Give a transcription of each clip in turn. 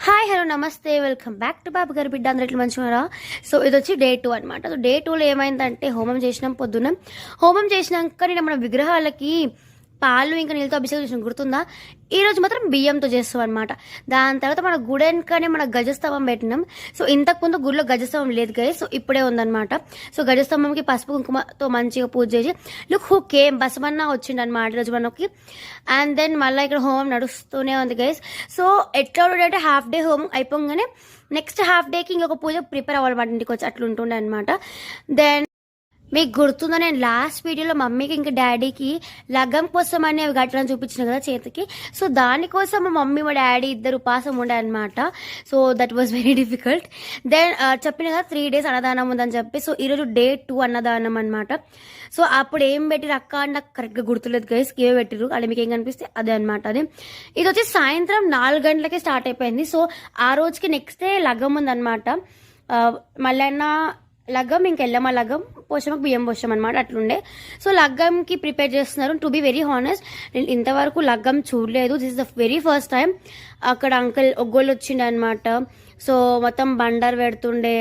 Hi hello నమస్తే welcome back to బాబు గారి బిడ్డ అందరూ ఎట్లా మంచిగా. సో ఇది వచ్చి డే 2 అనమాట. సో డే 2లో ఏమైందంటే హోమం చేసినాం పొద్దున్న. హోమం చేసినాక నేను మన విగ్రహాలకి పాలు ఇంకా నీళ్ళతో అభిషేకం చేసిన గుర్తుందా. ఈరోజు మాత్రం బియ్యంతో చేస్తాం అనమాట. దాని తర్వాత మన గుడి వెనకనే మన గజస్తంభం పెట్టినాం. సో ఇంతకుముందు గుడిలో గజస్తంభం లేదు కదా, సో ఇప్పుడే ఉందన్నమాట. సో గజస్తంభంకి పసుపు కుంకుమతో మంచిగా పూజ చేసి లుక్ హూ కేమ్ బసమన్న వచ్చిండనమాట ఈరోజు మనకి. అండ్ దెన్ మళ్ళీ ఇక్కడ హోమం నడుస్తూనే ఉంది గైస్. సో ఎట్లా అంటే హాఫ్ డే హోమం అయిపోగానే నెక్స్ట్ హాఫ్ డేకి ఇంకొక పూజ ప్రిపేర్ అవ్వాలన్నమాట, ఇంటికి వచ్చి అట్లా ఉంటుండే అనమాట. దెన్ మీకు గుర్తుందో నేను లాస్ట్ వీడియోలో మమ్మీకి ఇంకా డాడీకి లగ్గం కోసం అని అవి గట్లని చూపించిన కదా చేతికి. సో దానికోసం మా మమ్మీ మా డాడీ ఇద్దరు ఉపాసం ఉండే అనమాట. So that was very difficult. Then చెప్పిన కదా 3 days అన్నదానం ఉందని చెప్పి. సో ఈరోజు డే 2 అన్నదానం అనమాట. సో అప్పుడు ఏం పెట్టిరు అక్క అని నాకు కరెక్ట్గా గుర్తులేదు గైస్, ఏవో పెట్టిరు అలా మీకు ఏం కనిపిస్తే అదే అనమాట. అది ఇది వచ్చి సాయంత్రం 4 గంటలకే స్టార్ట్ అయిపోయింది. సో ఆ రోజుకి నెక్స్ట్ డే లగ్గం ఉందన్నమాట. మళ్ళీ లగ్గం ఇంకా ఎల్లమ్మ లగ్గం, పోషమకు బియ్యం పోషం అనమాట అట్లుండే. సో లగ్గంకి ప్రిపేర్ చేస్తున్నారు. టు బి వెరీ హానెస్ట్ నేను ఇంతవరకు లగ్గం చూడలేదు. This is the very first time. అక్కడ అంకుల్ ఒగ్గోళ్ళు వచ్చిండే అనమాట. సో మొత్తం బండారు పెడుతుండే,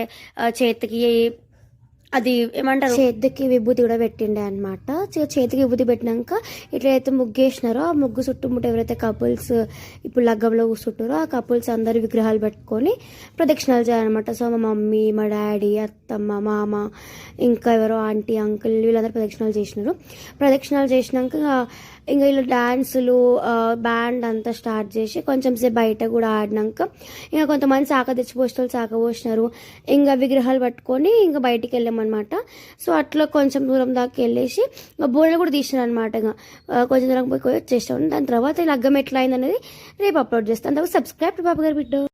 చేతికి అది ఏమంటారు చేతికి విభూతి కూడా పెట్టిండే అనమాట. చేతికి విభూతి పెట్టినాక ఇట్లయితే ముగ్గేసినారో ఆ ముగ్గు చుట్టుముట్టు ఎవరైతే కపుల్స్ ఇప్పుడు లగ్గంలో కూర్చుంటారో ఆ కపుల్స్ అందరు విగ్రహాలు పెట్టుకొని ప్రదక్షిణాలు చేయాలన్నమాట. సో మా మమ్మీ, మా డాడీ, అత్తమ్మ, మామ, ఇంకా ఎవరో ఆంటీ, అంకుల్ వీళ్ళందరూ ప్రదక్షిణాలు చేసినారు. ప్రదక్షిణాలు చేసినాక ఇంకా ఇలా డాన్సులు, బ్యాండ్ అంతా స్టార్ట్ చేసి కొంచెం సేపు బయట కూడా ఆడినాక ఇంకా కొంతమంది చాక తెచ్చిపోసిన చాక పోసినారు. ఇంకా విగ్రహాలు పట్టుకొని ఇంకా బయటికి వెళ్ళామన్నమాట. సో అట్లా కొంచెం దూరం దాకా వెళ్ళేసి బోనలు కూడా తీసినారు అనమాట. ఇంకా కొంచెం దూరం పోయి వచ్చేసాం. దాని తర్వాత లగ్గం ఎట్లా అయింది అనేది రేపు అప్లోడ్ చేస్తాను. అంతకు సబ్స్క్రైబ్ టు బాబు గారి బిడ్డ.